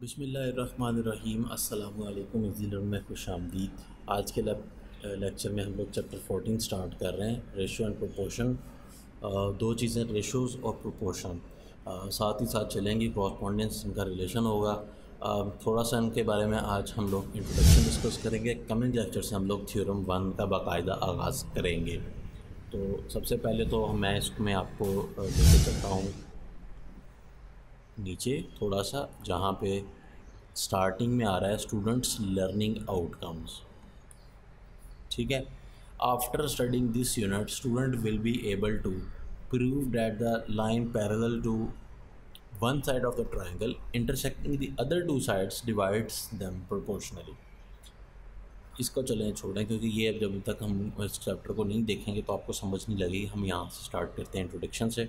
बिस्मिल्लाहिर्रहमानिर्रहीम। अस्सलामु अलैकुम इज़ीलर में खुशामदीद। आज के लेक्चर में हम लोग चैप्टर 14 स्टार्ट कर रहे हैं, रेशो एंड प्रोपोर्शन। दो चीज़ें, रेशोज़ और प्रोपोर्शन, साथ ही साथ चलेंगी, कॉरस्पॉन्डेंस इनका रिलेशन होगा। थोड़ा सा इनके बारे में आज हम लोग इंट्रोडक्शन डिस्कस करेंगे। कमिंग लेक्चर से हम लोग थ्योरम 1 का बाकायदा आगाज़ करेंगे। तो सबसे पहले तो मैं इसमें आपको लेके चलता हूँ नीचे थोड़ा सा, जहाँ पे स्टार्टिंग में आ रहा है स्टूडेंट्स लर्निंग आउटकम्स। ठीक है, after studying this unit student will be able to prove that the line parallel to one side of the triangle intersecting the other two sides divides them proportionally. इसको चलें छोड़ें, क्योंकि ये जब तक हम इस चैप्टर को नहीं देखेंगे तो आपको समझ नहीं लगेगी। हम यहाँ से स्टार्ट करते हैं इंट्रोडक्शन से।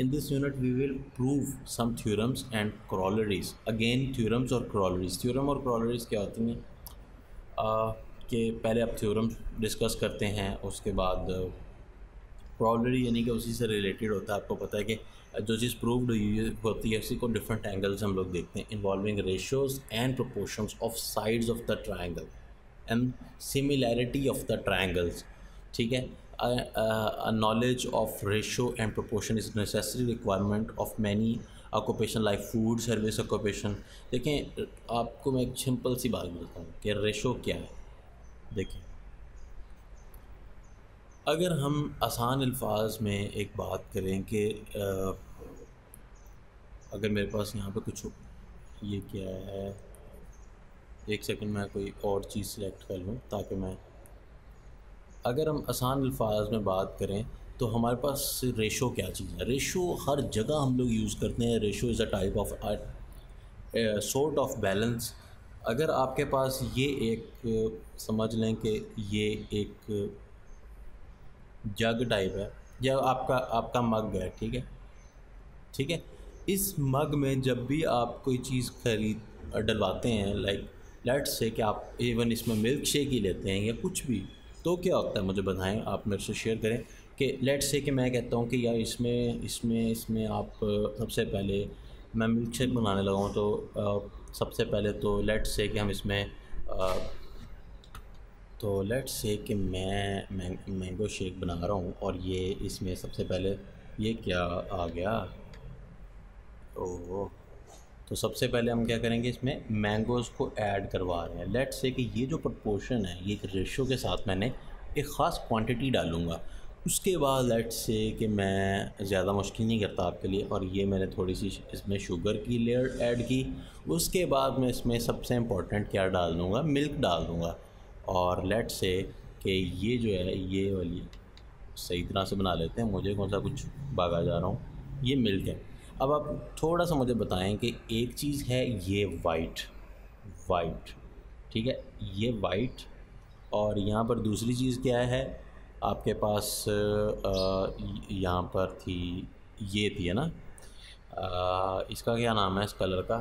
In this unit we will prove some theorems and corollaries. Again theorems और corollaries। theorem और corollaries क्या होती हैं कि पहले आप theorem डिस्कस करते हैं, उसके बाद corollary यानी कि उसी से रिलेटेड होता है। आपको पता है कि जो चीज़ प्रूव्ड हुई होती है उसी को डिफरेंट एंगल्स हम लोग देखते हैं। Involving ratios and proportions of sides of the triangle and similarity of the triangles. ठीक है, a knowledge of ratio and proportion is necessary requirement of many occupation like food service occupation। देखें, आपको मैं एक सिंपल सी बात बताता हूँ कि रेशो क्या है। देखें, अगर हम आसान अल्फाज में एक बात करें कि अगर मेरे पास यहाँ पे कुछ, ये क्या है, एक सेकंड मैं कोई और चीज़ सेलेक्ट कर लूँ ताकि मैं, अगर हम आसान अल्फाज में बात करें तो हमारे पास रेशो क्या चीज़ है। रेशो हर जगह हम लोग यूज़ करते हैं। Ratio is a type of sort of balance. अगर आपके पास ये एक समझ लें कि ये एक जग टाइप है या आपका मग है, ठीक है, ठीक है। इस मग में जब भी आप कोई चीज़ खरीद डलवाते हैं, लाइक लेट्स से कि आप इवन इसमें मिल्क शेक ही लेते हैं या कुछ भी, तो क्या होता है मुझे बताएं, आप मेरे से शेयर करें कि लेट्स से कि मैं कहता हूँ कि यार इसमें आप सबसे पहले मैं मिल्क शेक बनाने लगा हूँ तो सबसे पहले तो लेट्स से कि हम इसमें तो लेट्स से कि मैं मैंगो शेक बना रहा हूँ और ये इसमें सबसे पहले ये क्या आ गया, ओह, तो सबसे पहले हम क्या करेंगे, इसमें मैंगोज़ को ऐड करवा रहे हैं। लेट्स से कि ये जो प्रपोर्शन है ये एक रेशो के साथ मैंने एक ख़ास क्वांटिटी डालूँगा। उसके बाद लेट्स से कि मैं ज़्यादा मुश्किल नहीं करता आपके लिए, और ये मैंने थोड़ी सी इसमें शुगर की लेयर ऐड की। उसके बाद मैं इसमें सबसे इम्पोर्टेंट क्या डाल दूँगा, मिल्क डाल दूँगा। और लेट्स से कि ये जो है ये वाली सही तरह से बना लेते हैं, मुझे कौन सा कुछ भागा जा रहा हूँ, ये मिल्क है। अब आप थोड़ा सा मुझे बताएं कि एक चीज़ है ये वाइट, ठीक है, ये वाइट, और यहाँ पर दूसरी चीज़ क्या है आपके पास, यहाँ पर थी, ये थी, है ना, इसका क्या नाम है इस कलर का,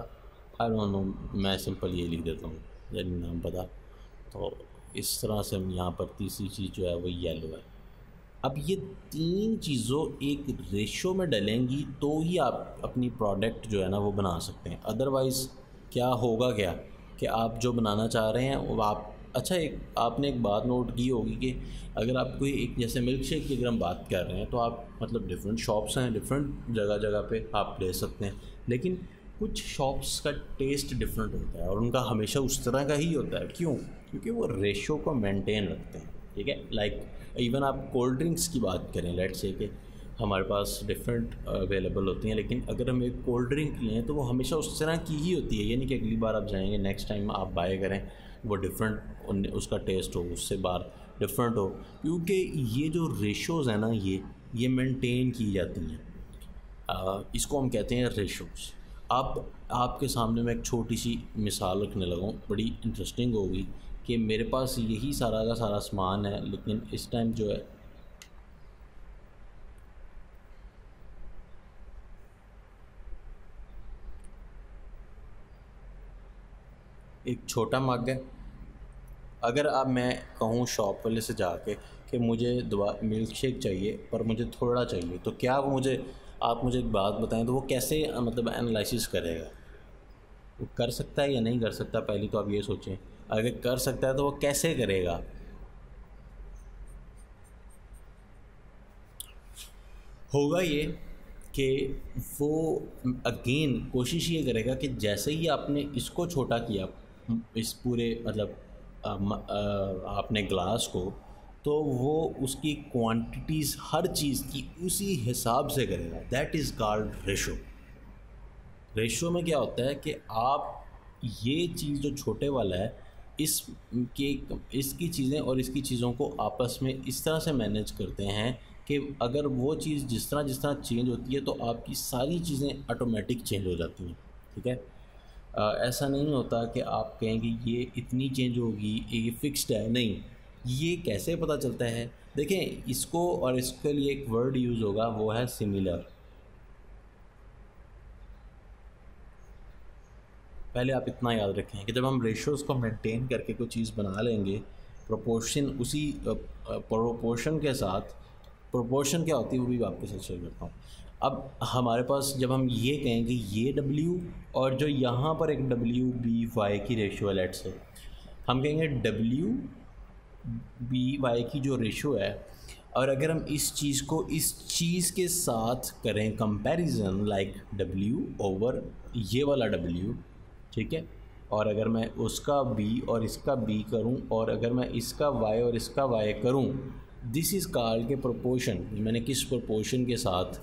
आई डोंट नो, मैं सिंपल ये लिख देता हूँ, यानी नाम पता। तो इस तरह से हम यहाँ पर तीसरी चीज़ जो है वो येलो है। अब ये तीन चीज़ों एक रेशो में डलेंगी तो ही आप अपनी प्रोडक्ट जो है ना वो बना सकते हैं। अदरवाइज़ क्या होगा, क्या कि आप जो बनाना चाह रहे हैं वो आप, अच्छा, एक आपने एक बात नोट की होगी कि अगर आप कोई एक, जैसे मिल्क शेक की अगर हम बात कर रहे हैं तो आप मतलब डिफरेंट शॉप्स हैं, डिफरेंट जगह पे आप ले सकते हैं, लेकिन कुछ शॉप्स का टेस्ट डिफरेंट होता है और उनका हमेशा उस तरह का ही होता है। क्यों? क्योंकि वो रेशो को मेंटेन रखते हैं। ठीक है, लाइक इवन आप कोल्ड ड्रिंक्स की बात करें, लेट्स से कि हमारे पास डिफरेंट अवेलेबल होती हैं, लेकिन अगर हम एक कोल्ड ड्रिंक लें तो वो हमेशा उस तरह की ही होती है। ये नहीं कि अगली बार आप जाएंगे, नेक्स्ट टाइम आप बाय करें वो डिफरेंट उसका टेस्ट हो, उससे बार डिफरेंट हो, क्योंकि ये जो रेशोज़ हैं ना ये मेंटेन की जाती हैं। इसको हम कहते हैं रेशोज़। अब आपके सामने मैं एक छोटी सी मिसाल रखने लगा हूँ, बड़ी इंटरेस्टिंग होगी कि मेरे पास यही सारा का सारा सामान है, लेकिन इस टाइम जो है एक छोटा मग है। अगर अब मैं कहूँ शॉप वाले से जाके कि मुझे मिल्क शेक चाहिए पर मुझे थोड़ा चाहिए, तो क्या वो मुझे, आप मुझे एक बात बताएं, तो वो कैसे मतलब एनालिसिस करेगा? वो कर सकता है या नहीं कर सकता, पहले तो आप ये सोचें। अगर कर सकता है तो वो कैसे करेगा? होगा ये कि वो अगेन कोशिश ये करेगा कि जैसे ही आपने इसको छोटा किया, इस पूरे मतलब आपने ग्लास को, तो वो उसकी क्वांटिटीज़ हर चीज़ की उसी हिसाब से करेगा। That is called ratio. Ratio में क्या होता है कि आप ये चीज़ जो छोटे वाला है, इसकी चीज़ें और इसकी चीज़ों को आपस में इस तरह से मैनेज करते हैं कि अगर वो चीज़ जिस तरह चेंज होती है तो आपकी सारी चीज़ें ऑटोमेटिक चेंज हो जाती हैं। ठीक है, ऐसा नहीं होता कि आप कहेंगे ये इतनी चेंज होगी, ये फिक्स्ड है, नहीं। ये कैसे पता चलता है? देखें, इसको और इसके लिए एक वर्ड यूज़ होगा, वो है सिमिलर। पहले आप इतना याद रखें कि जब हम रेशोज़ को मेंटेन करके कोई चीज़ बना लेंगे, प्रोपोर्शन उसी प्रोपोर्शन के साथ, प्रोपोर्शन क्या होती है वो भी आपके साथ शेयर करता हूँ। अब हमारे पास जब हम ये कहेंगे ये W और जो यहाँ पर एक WBY की रेशो है, लेट्स से हम कहेंगे WBY की जो रेशो है, और अगर हम इस चीज़ को इस चीज़ के साथ करें कंपैरिजन, लाइक W ओवर ये वाला W, ठीक है, और अगर मैं उसका B और इसका B करूं, और अगर मैं इसका Y और इसका Y करूं, दिस इज़ कॉल्ड के प्रोपोर्शन। मैंने किस प्रोपोर्शन के साथ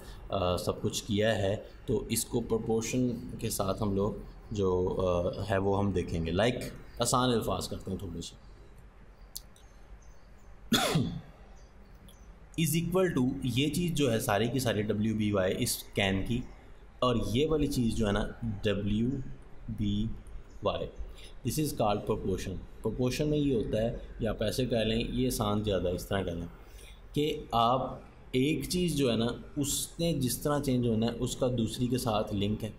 सब कुछ किया है, तो इसको प्रोपोर्शन के साथ हम लोग जो है वो हम देखेंगे। लाइक आसान अल्फाज करते हैं थोड़े से, इज़ इक्वल टू ये चीज़ जो है सारी की सारी WBY इस कैन की, और ये वाली चीज़ जो है ना WBY, this is called proportion. Proportion में ये होता है, या आप ऐसे कह लें, ये आसान ज़्यादा इस तरह कह लें कि आप एक चीज़ जो है ना उसने जिस तरह चेंज होना है उसका दूसरी के साथ लिंक है,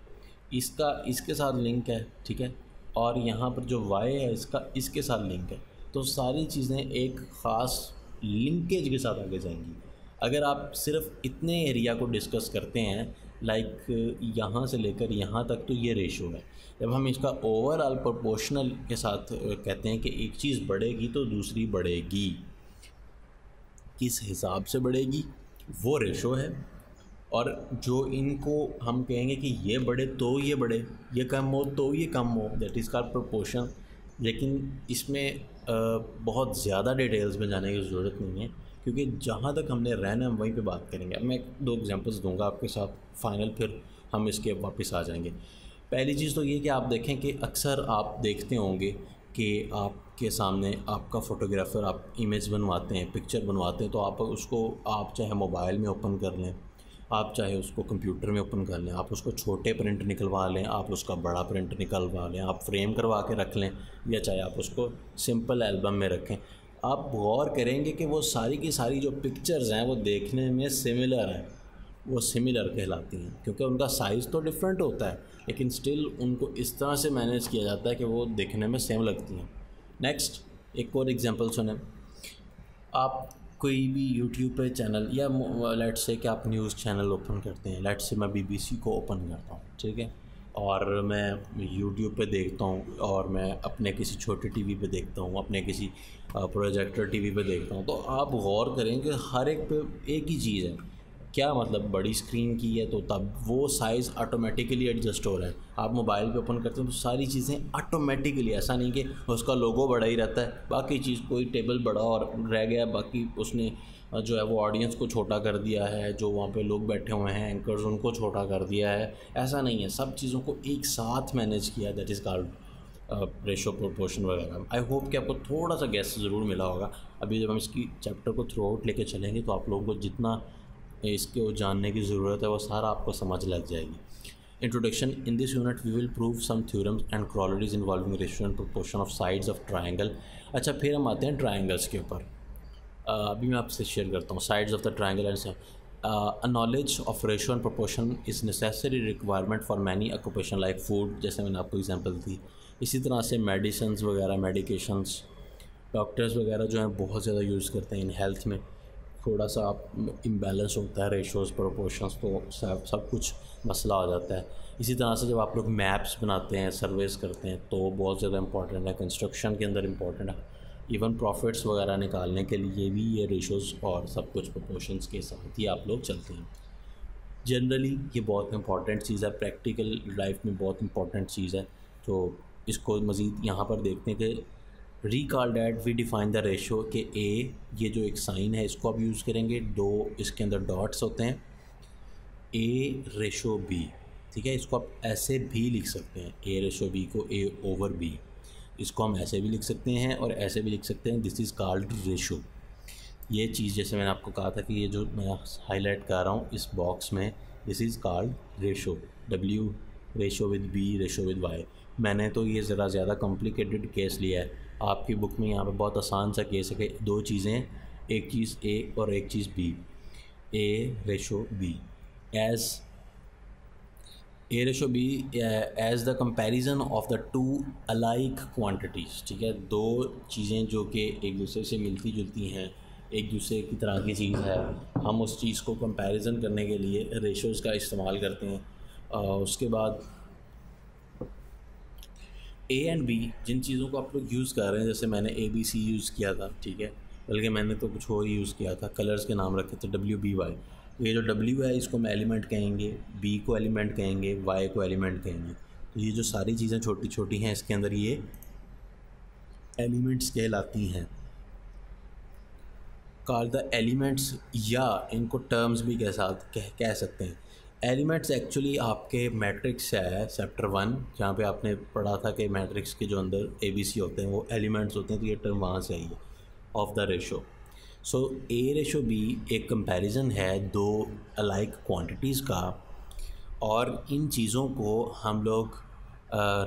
इसका इसके साथ लिंक है, ठीक है, और यहाँ पर जो Y है इसका इसके साथ लिंक है, तो सारी चीज़ें एक ख़ास लिंकेज के साथ आगे जाएंगी। अगर आप सिर्फ इतने एरिया को डिस्कस करते हैं, लाइक यहाँ से लेकर यहाँ तक, तो ये रेशो है। जब हम इसका ओवरऑल प्रोपोर्शनल के साथ कहते हैं कि एक चीज़ बढ़ेगी तो दूसरी बढ़ेगी, किस हिसाब से बढ़ेगी वो रेशो है। और जो इनको हम कहेंगे कि ये बढ़े तो ये बढ़े, ये कम हो तो ये कम हो, दैट इज़ कॉल्ड प्रोपोर्शन। लेकिन इसमें बहुत ज़्यादा डिटेल्स में जाने की ज़रूरत नहीं है, क्योंकि जहाँ तक हमने रहना हम वहीं पे बात करेंगे। अब मैं 2 एग्जांपल्स दूंगा आपके साथ फाइनल, फिर हम इसके वापस आ जाएंगे। पहली चीज़ तो ये कि आप देखें कि अक्सर आप देखते होंगे कि आपके सामने आपका फ़ोटोग्राफ़र, आप इमेज बनवाते हैं, पिक्चर बनवाते हैं, तो आप उसको आप चाहे मोबाइल में ओपन कर लें, आप चाहे उसको कंप्यूटर में ओपन कर लें, आप उसको छोटे प्रिंट निकलवा लें, आप उसका बड़ा प्रिंट निकलवा लें, आप फ्रेम करवा के रख लें, या चाहे आप उसको सिंपल एल्बम में रखें, आप गौर करेंगे कि वो सारी की सारी जो पिक्चर्स हैं वो देखने में सिमिलर हैं, वो सिमिलर कहलाती हैं, क्योंकि उनका साइज़ तो डिफरेंट होता है, लेकिन स्टिल उनको इस तरह से मैनेज किया जाता है कि वो देखने में सेम लगती हैं। नेक्स्ट एक और एग्जांपल सुने। आप कोई भी यूट्यूब पे चैनल, या लेट्स से कि आप न्यूज़ चैनल ओपन करते हैं, लेट्स से मैं BBC को ओपन करता हूँ, ठीक है, और मैं यूट्यूब पे देखता हूँ, और मैं अपने किसी छोटे टीवी पे देखता हूँ, अपने किसी प्रोजेक्टर टीवी पे देखता हूँ, तो आप गौर करें कि हर एक पे एक ही चीज़ है। क्या मतलब, बड़ी स्क्रीन की है तो तब वो साइज़ ऑटोमेटिकली एडजस्ट हो रहा है। आप मोबाइल पे ओपन करते हैं तो सारी चीज़ें ऑटोमेटिकली, ऐसा नहीं कि उसका लोगो बड़ा ही रहता है, बाकी चीज़ कोई टेबल बड़ा और रह गया, बाकी उसने जो है वो ऑडियंस को छोटा कर दिया है, जो वहाँ पे लोग बैठे हुए हैं एंकर्स उनको छोटा कर दिया है, ऐसा नहीं है। सब चीज़ों को एक साथ मैनेज किया, that is called ratio proportion वगैरह। आई होप कि आपको थोड़ा सा गैस ज़रूर मिला होगा। अभी जब हम इसकी चैप्टर को थ्रू आउट लेके चलेंगे तो आप लोगों को जितना इसको जानने की ज़रूरत है वो सारा आपको समझ लग जाएगी। Introduction. In this unit we will prove some theorems and corollaries involving ratio and proportion of sides of triangle. अच्छा, फिर हम आते हैं ट्रायंगल्स के ऊपर। अभी मैं आपसे शेयर करता हूँ sides of the triangle and a knowledge of ratio and proportion is necessary requirement for many occupation like food, जैसे मैंने आपको एग्जांपल दी। इसी तरह से मेडिसिन्स वगैरह, मेडिकेशंस, डॉक्टर्स वगैरह जो हैं बहुत ज़्यादा यूज़ करते हैं इन हेल्थ में। थोड़ा सा आप इम्बैलेंस होता है रेशोज़ प्रोपोर्शंस, तो सब कुछ मसला आ जाता है। इसी तरह से जब आप लोग मैप्स बनाते हैं, सर्वेस करते हैं, तो बहुत ज़्यादा इंपॉर्टेंट है, कंस्ट्रक्शन के अंदर इंपॉर्टेंट है, इवन प्रॉफिट्स वगैरह निकालने के लिए भी ये रेशोज़ और सब कुछ प्रोपोर्शंस के साथ ही आप लोग चलते हैं। जनरली ये बहुत इंपॉर्टेंट चीज़ है, प्रैक्टिकल लाइफ में बहुत इंपॉर्टेंट चीज़ है। तो इसको मज़ीद यहाँ पर देखते हैं कि recall that we define the ratio के ए, ये जो एक साइन है इसको आप यूज़ करेंगे, दो इसके अंदर डॉट्स होते हैं, ए रेशो बी, ठीक है। इसको आप ऐसे भी लिख सकते हैं, ए रेशो बी को ए ओवर बी, इसको हम ऐसे भी लिख सकते हैं और ऐसे भी लिख सकते हैं। This is called ratio. ये चीज़ जैसे मैंने आपको कहा था कि ये जो मैं हाईलाइट कर रहा हूँ इस बॉक्स में, this is called ratio, W ratio with B, ratio with Y. मैंने तो ये ज़रा ज़्यादा कॉम्प्लिकेटेड केस लिया है, आपकी बुक में यहाँ पे बहुत आसान सा केस है कि दो चीज़ें, एक चीज़ ए और एक चीज़ B, A ratio B as A ratio B as the comparison of the two alike quantities, ठीक है। दो चीज़ें जो कि एक दूसरे से मिलती जुलती हैं, एक दूसरे की तरह की चीज़ है, हम उस चीज़ को कंपैरिजन करने के लिए रेशोज़ का इस्तेमाल करते हैं। उसके बाद ए एंड बी, जिन चीज़ों को आप लोग यूज़ कर रहे हैं, जैसे मैंने ए बी सी यूज़ किया था, ठीक है, बल्कि मैंने तो कुछ और यूज़ किया था, कलर्स के नाम रखे थे डब्ल्यू बी वाई। ये जो डब्ल्यू है इसको हम एलिमेंट कहेंगे, बी को एलिमेंट कहेंगे, वाई को एलिमेंट कहेंगे। तो ये जो सारी चीज़ें छोटी छोटी हैं इसके अंदर ये एलिमेंट्स कहलाती हैं, कॉल्ड द एलिमेंट्स, या इनको टर्म्स भी कह सकते हैं। एलिमेंट्स एक्चुअली आपके मैट्रिक्स है चैप्टर 1, जहाँ पे आपने पढ़ा था कि मैट्रिक्स के जो अंदर ABC होते हैं वो एलिमेंट्स होते हैं, तो ये टर्म वहाँ से आई है, of the ratio. So A ratio B एक कंपैरिजन है दो अलाइक क्वांटिटीज़ का, और इन चीज़ों को हम लोग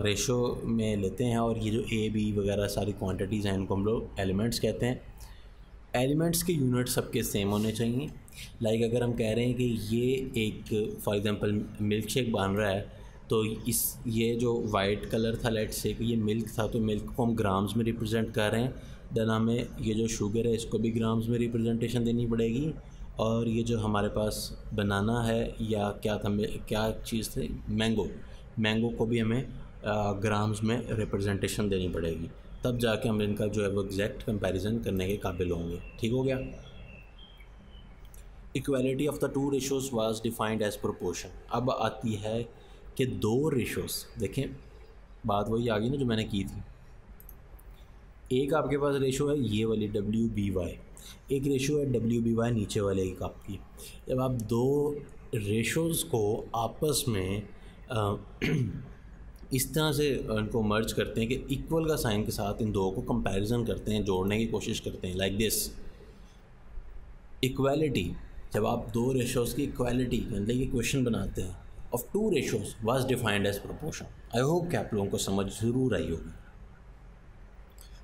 रेशो में लेते हैं, और ये जो ए बी वगैरह सारी क्वांटिटीज़ हैं इनको हम लोग एलिमेंट्स कहते हैं। एलिमेंट्स के यूनिट सबके सेम होने चाहिए। लाइक अगर हम कह रहे हैं कि ये एक फॉर एग्जांपल मिल्क शेक बन रहा है, तो ये जो वाइट कलर था, लेट्स से ये मिल्क था, तो मिल्क को हम ग्राम्स में रिप्रेजेंट कर रहे हैं, देन हमें ये जो शुगर है इसको भी ग्राम्स में रिप्रेजेंटेशन देनी पड़ेगी, और ये जो हमारे पास बनाना है या क्या चीज़ थी, मैंगो को भी हमें ग्राम्स में रिप्रेजेंटेशन देनी पड़ेगी, तब जाके हम इनका जो है वो एग्जैक्ट कंपैरिजन करने के काबिल होंगे। ठीक हो गया। Equality of the two ratios was defined as proportion. अब आती है कि दो रेशोज़, देखें बात वही आ गई ना जो मैंने की थी। एक आपके पास रेशो है ये वाली WBY, एक रेशो है WBY नीचे वाले की आपकी। जब आप दो रेशोज़ को आपस में इस तरह से उनको मर्ज करते हैं कि इक्वल का साइन के साथ इन दो को कंपैरिजन करते हैं, जोड़ने की कोशिश करते हैं, लाइक दिस इक्वालिटी। जब आप दो रेशोज़ की इक्वालिटी मतलब ये क्वेश्चन बनाते हैं of two ratios was defined as proportion. I hope कि आप लोगों को समझ ज़रूर आई होगी।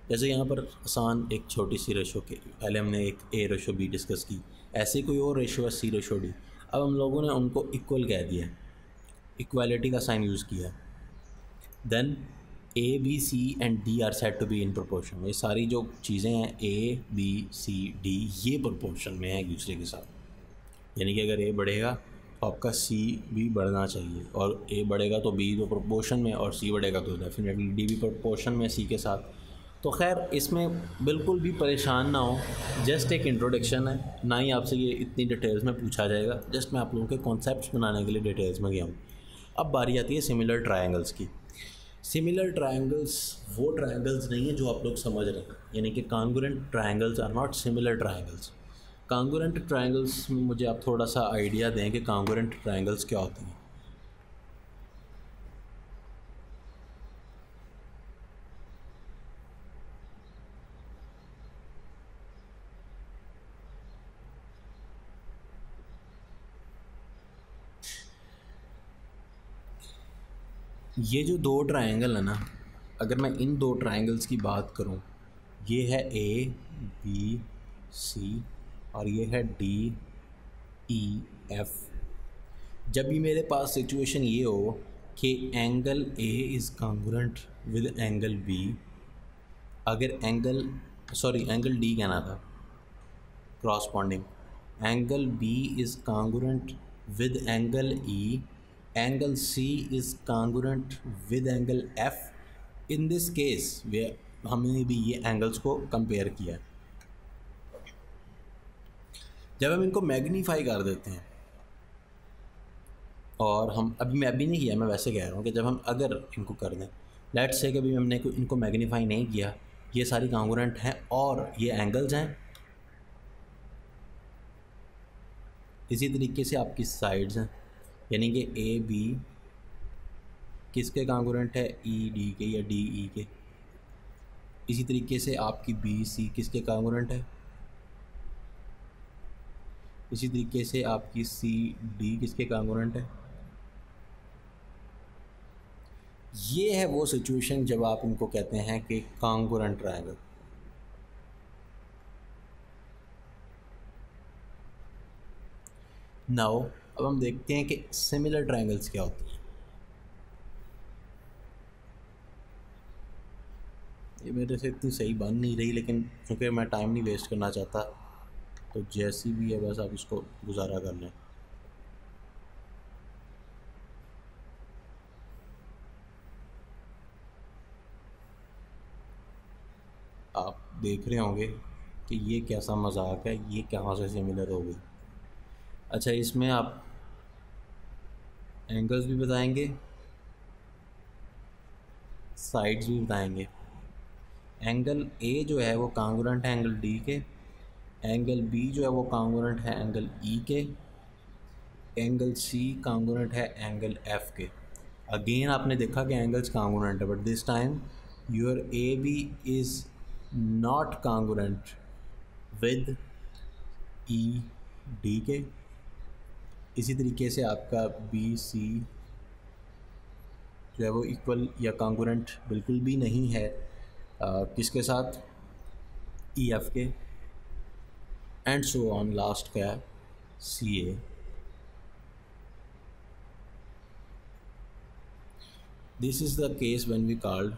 जैसे यहाँ पर आसान एक छोटी सी रेशो के पहले हमने एक A रेशो B डिस्कस की, ऐसे कोई और रेशो है C रेशो D, अब हम लोगों ने उनको इक्वल कह दिया, इक्वालिटी का साइन यूज़ किया, then A B C and D are said to be in proportion. ये सारी जो चीज़ें हैं A B C D ये प्रोपोर्शन में है एक दूसरे के साथ, यानी कि अगर A बढ़ेगा तो आपका C भी बढ़ना चाहिए, और A बढ़ेगा तो B तो प्रोपोर्शन में, और C बढ़ेगा तो डेफिनेटली D भी प्रोपोर्शन में C के साथ। तो खैर इसमें बिल्कुल भी परेशान ना हो, जस्ट एक इंट्रोडक्शन है, ना ही आपसे ये इतनी डिटेल्स में पूछा जाएगा, जस्ट मैं आप लोगों के कॉन्सेप्ट्स बनाने के लिए डिटेल्स में गया हूँ। अब बारी आती है सिमिलर ट्रायंगल्स की। सिमिलर ट्रायंगल्स वो ट्रायंगल्स नहीं है जो आप लोग समझ रहे हैं, यानी कि congruent triangles are not similar triangles. Congruent triangles में मुझे आप थोड़ा सा आइडिया दें कि कॉन्ग्रुएंट ट्रायंगल्स क्या होती हैं। ये जो दो ट्रायंगल है ना, अगर मैं इन दो ट्रायंगल्स की बात करूं, ये है ABC और ये है DEF। जब भी मेरे पास सिचुएशन ये हो कि angle A is congruent with angle B, अगर एंगल D कहना था corresponding, angle B is congruent with angle E, angle C is congruent with angle F. In this case we हमने भी ये एंगल्स को कंपेयर किया। जब हम इनको मैग्नीफाई कर देते हैं, और हम अभी मैं अभी नहीं किया, मैं वैसे कह रहा हूँ कि जब हम अगर इनको कर दें, लेट्स से कभी हमने इनको मैग्नीफाई नहीं किया, ये सारी कांगुरेंट हैं और ये एंगल्स हैं। इसी तरीके से आपकी साइड्स हैं, यानी कि ए बी किसके कांगुरेंट है, ई डी के या डी ई के। इसी तरीके से आपकी बी सी किसके कांगुरेंट है, इसी तरीके से आपकी सी डी किसके कांगुरेंट है। ये है वो सिचुएशन जब आप इनको कहते हैं कि कांगुरेंट ट्रायंगल। नाउ अब हम देखते हैं कि सिमिलर ट्रायंगल्स क्या होती हैं। ये मेरे से इतनी सही बन नहीं रही, लेकिन क्योंकि मैं टाइम नहीं वेस्ट करना चाहता, तो जैसी भी है बस आप इसको गुजारा कर लें। आप देख रहे होंगे कि ये कैसा मजाक है, ये कहाँ से सिमिलर हो गई। अच्छा, इसमें आप एंगल्स भी बताएंगे, साइड्स भी बताएंगे। एंगल ए जो है वो कांगुरेंट है एंगल डी के, एंगल बी जो है वो कांगुरेंट है एंगल ई के, एंगल सी कांगुरेंट है एंगल एफ के। अगेन आपने देखा कि एंगल्स कांगुरेंट है, but this time your A B is not congruent with E D के। इसी तरीके से आपका बी सी जो है वो इक्वल या कांगुरेंट बिल्कुल भी नहीं है किसके साथ, ई एफ के, एंड सो ऑन। लास्ट क्या है, C A. This is the case when we called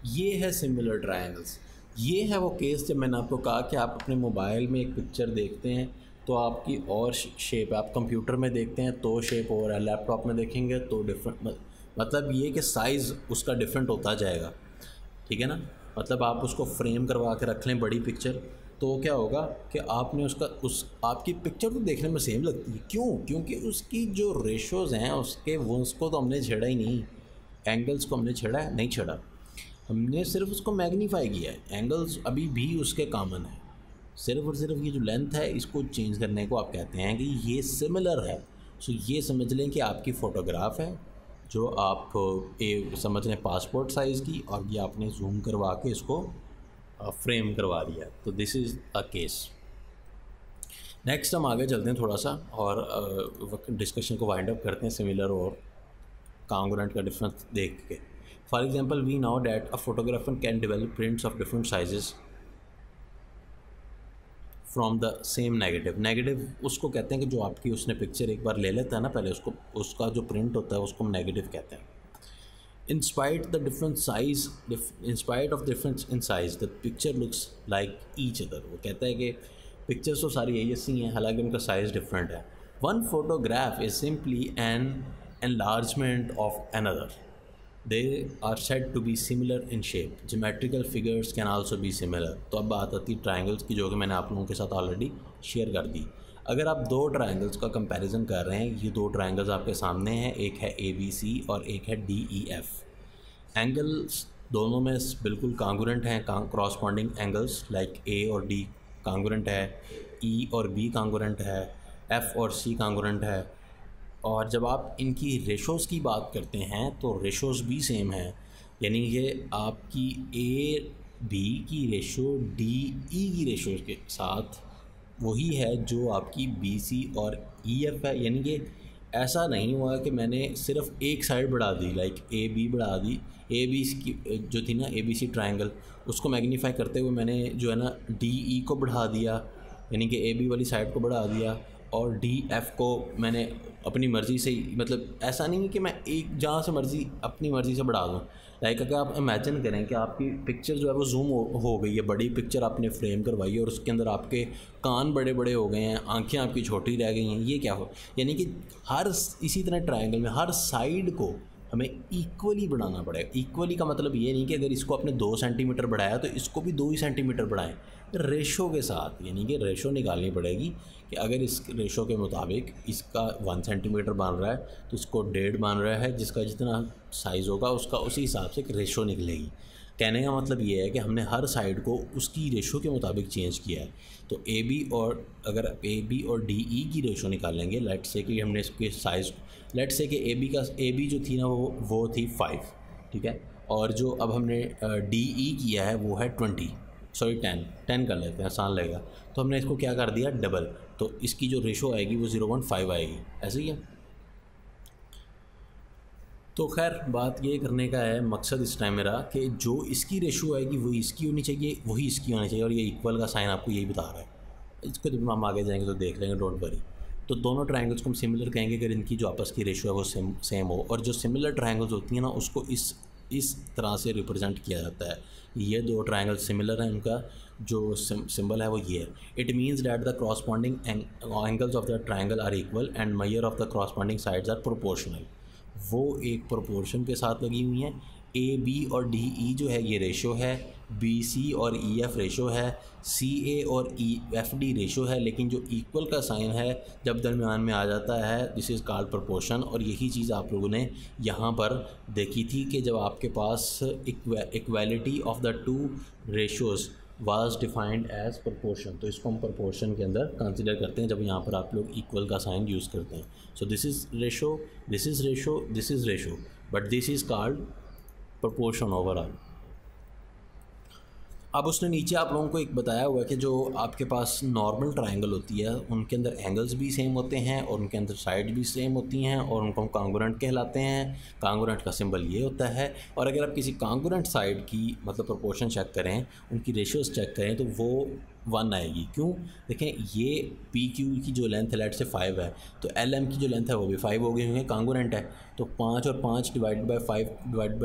ये है सिमिलर ट्रायंगल्स। ये है वो केस जब मैंने आपको कहा कि आप अपने मोबाइल में एक पिक्चर देखते हैं तो आपकी और शेप, आप कंप्यूटर में देखते हैं तो शेप और है, लैपटॉप में देखेंगे तो डिफरेंट, मतलब ये कि साइज़ उसका डिफरेंट होता जाएगा, ठीक है ना। मतलब आप उसको फ्रेम करवा के रख लें बड़ी पिक्चर, तो क्या होगा कि आपने आपकी पिक्चर तो देखने में सेम लगती है। क्यों? क्योंकि उसकी जो रेशोज़ हैं उसके, वो उसको तो हमने छेड़ा ही नहीं, एंगल्स को हमने छेड़ा नहीं छेड़ा, हमने सिर्फ उसको मैग्नीफाई किया है। एंगल्स अभी भी उसके कॉमन है, सिर्फ और सिर्फ ये जो लेंथ है इसको चेंज करने को आप कहते हैं कि ये सिमिलर है। सो ये समझ लें कि आपकी फ़ोटोग्राफ है जो आप समझ लें पासपोर्ट साइज़ की, और ये आपने जूम करवा के इसको फ्रेम करवा दिया। तो this is a case. Next हम आगे चलते हैं थोड़ा सा और डिस्कशन को वाइंड अप करते हैं सिमिलर और कांगुरेंट का डिफरेंस देख के। For example, we know that a photographer can develop prints of different sizes from the same negative. Negative उसको कहते हैं कि जो आपकी उसने पिक्चर एक बार ले लेता है ना पहले, उसका जो प्रिंट होता है उसको हम नेगेटिव कहते हैं। In spite of difference in size, the picture looks like each other. वो कहता है कि पिक्चर्स तो सारी यही ऐसी हैं, हालांकि उनका साइज़ डिफरेंट है। One photograph is simply an enlargement of another. They are said to be similar in shape. Geometrical figures can also be similar. तो अब बात आती है ट्राइंगल्स की, जो कि मैंने आप लोगों के साथ ऑलरेडी शेयर कर दी। अगर आप दो ट्राइंगल्स का कंपैरिजन कर रहे हैं, ये दो ट्राइंगल्स आपके सामने हैं, एक है ABC और एक है DEF। एंगल्स दोनों में बिल्कुल कांगुरेंट हैं, क्रॉसपॉन्डिंग एंगल्स, लाइक A और D कांगुरेंट है, E और B कांगुरेंट है, F और C कांगुरेंट है। और जब आप इनकी रेशोज़ की बात करते हैं तो रेशोज़ भी सेम हैं, यानी कि आपकी AB की रेशो DE की रेशो के साथ वही है जो आपकी BC और EF है। यानी कि ऐसा नहीं हुआ कि मैंने सिर्फ एक साइड बढ़ा दी, लाइक AB बढ़ा दी, AB की जो थी ना ABC ट्रायंगल, उसको मैग्नीफाई करते हुए मैंने जो है ना DE को बढ़ा दिया, यानी कि AB वाली साइड को बढ़ा दिया, और डी एफ़ को मैंने अपनी मर्ज़ी से ही, मतलब ऐसा नहीं है कि मैं एक जहाँ से मर्ज़ी अपनी मर्ज़ी से बढ़ा दूँ। लाइक अगर आप इमेजिन करें कि आपकी पिक्चर जो है वो जूम हो गई है, बड़ी पिक्चर आपने फ्रेम करवाई है और उसके अंदर आपके कान बड़े बड़े हो गए हैं, आंखें आपकी छोटी रह गई हैं, ये क्या हो, यानी कि हर इसी तरह ट्रायंगल में हर साइड को हमें इक्वली बढ़ाना पड़ेगा। इक्वली का मतलब ये नहीं कि अगर इसको आपने 2 सेंटीमीटर बढ़ाया तो इसको भी 2 ही सेंटीमीटर बढ़ाएं, रेशो के साथ, यानी कि रेशो निकालनी पड़ेगी कि अगर इस रेशो के मुताबिक इसका 1 सेंटीमीटर बन रहा है तो इसको 1.5 बन रहा है, जिसका जितना साइज़ होगा उसका उसी हिसाब से एक रेशो निकलेगी। कहने का मतलब ये है कि हमने हर साइड को उसकी रेशो के मुताबिक चेंज किया है। तो ए बी और अगर ए बी और डी ई की रेशो निकालेंगे, लेट्स से कि हमने इसके साइज़, लेट्स से कि ए बी जो थी ना वो थी 5, ठीक है, और जो अब हमने डी ई किया है वो है 10 कर लेते हैं, आसान लगेगा। तो हमने इसको क्या कर दिया, डबल, तो इसकी जो रेशो आएगी वो 0.5 आएगी, ऐसे ही है। तो खैर बात ये करने का है, मकसद इस टाइम मेरा कि जो इसकी रेशो आएगी वही इसकी होनी चाहिए, वही इसकी होनी चाहिए, और ये इक्वल का साइन आपको यही बता रहा है। इसको जब हम आगे जाएंगे तो देख लेंगे, डोंट वरी। तो दोनों ट्रायंगल्स को हम सिमिलर कहेंगे अगर इनकी जो आपस की रेशो है वो सेम हो, और जो सिमिलर ट्रायंगल्स होती हैं ना उसको इस तरह से रिप्रेजेंट किया जाता है। ये 2 ट्रायंगल सिमिलर हैं, उनका जो सिंबल है वो ये है। It means that the corresponding angles of the triangle are equal and measure of the corresponding sides are proportional. वो एक प्रोपोर्शन के साथ लगी हुई हैं। ए बी और डी ई जो है ये रेशो है, बी सी और ई एफ़ रेशो है, सी ए और ई एफ डी रेशो है, लेकिन जो इक्वल का साइन है जब दरमियान में आ जाता है दिस इज़ कॉल्ड प्रोपोर्शन। और यही चीज़ आप लोगों ने यहाँ पर देखी थी कि जब आपके पास equality of the 2 ratios was defined as proportion, तो इसको हम प्रोपोर्शन के अंदर कंसिडर करते हैं जब यहाँ पर आप लोग इक्वल का साइन यूज़ करते हैं। So this is ratio, this is ratio, this is ratio, but this is called proportion overall. अब उसने नीचे आप लोगों को एक बताया हुआ है कि जो आपके पास नॉर्मल ट्रायंगल होती है उनके अंदर एंगल्स भी सेम होते हैं और उनके अंदर साइड भी सेम होती हैं और उनको हम कांगुरेंट कहलाते हैं। कांगुरेंट का सिंबल ये होता है। और अगर आप किसी कांगुरेंट साइड की मतलब प्रोपोर्शन चेक करें, उनकी रेशियोज़ चेक करें तो वो 1 आएगी। क्यों? देखें, ये पी क्यू की जो लेंथ है लेट से 5 है, तो एल एम की जो लेंथ है वो भी 5 हो गई हुई, कांगुरेंट है। तो 5 और 5 डिवाइड बाई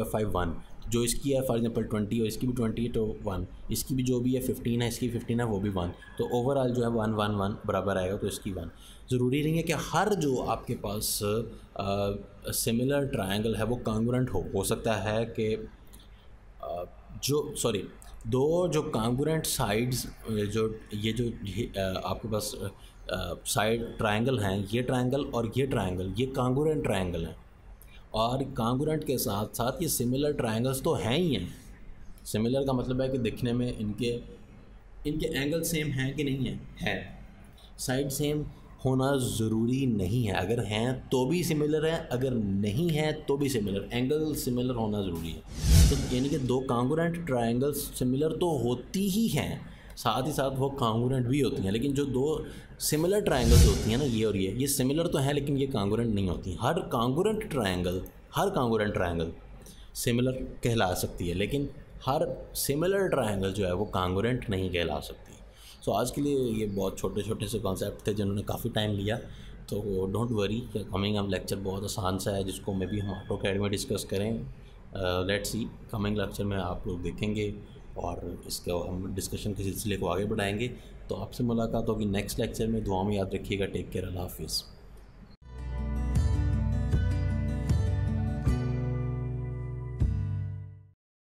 5 1, जो इसकी है फॉर एग्जांपल 20 और इसकी भी 20 है तो 1, इसकी भी जो भी है 15 है, इसकी 15 है, वो भी 1, तो ओवरऑल जो है 1 1 1 बराबर आएगा। तो इसकी 1 ज़रूरी नहीं है कि हर जो आपके पास सिमिलर ट्रायंगल है वो कांगुरेंट हो सकता है कि दो जो कांगुरेंट साइड्स जो आपके पास साइड ट्रायंगल हैं, ये ट्रायंगल और ये ट्रायंगल, ये कांगुरेंट ट्रायंगल हैं। और कांगुरेंट के साथ साथ ये सिमिलर ट्रायंगल्स तो हैं ही हैं। सिमिलर का मतलब है कि दिखने में इनके एंगल सेम हैं कि नहीं है। साइड सेम होना ज़रूरी नहीं है, अगर हैं तो भी सिमिलर है, अगर नहीं है तो भी सिमिलर, एंगल सिमिलर होना ज़रूरी है। तो यानी कि 2 कांगुरेंट ट्रायंगल्स सिमिलर तो होती ही हैं, साथ ही साथ वो कांगुरेंट भी होती हैं। लेकिन जो 2 सिमिलर ट्रायंगल्स होती हैं ना, ये और ये सिमिलर तो हैं लेकिन ये कांगुरेंट नहीं होती। हर कांगुरेंट ट्रायंगल सिमिलर कहला सकती है, लेकिन हर सिमिलर ट्रायंगल जो है वो कांगुरेंट नहीं कहला सकती। सो आज के लिए ये बहुत छोटे छोटे से कॉन्सेप्ट थे जिन्होंने काफ़ी टाइम लिया, तो डोंट वरी, कमिंग अब लेक्चर बहुत आसान सा है जिसको मे भी हम ऑटोकैड में डिस्कस करें। लेट्स सी, कमिंग लेक्चर में आप लोग देखेंगे और इसको हम डिस्कशन के सिलसिले को आगे बढ़ाएंगे। तो आपसे मुलाकात होगी नेक्स्ट लेक्चर में। दुआ में याद रखिएगा। टेक केयर, अल्लाह हाफिज़।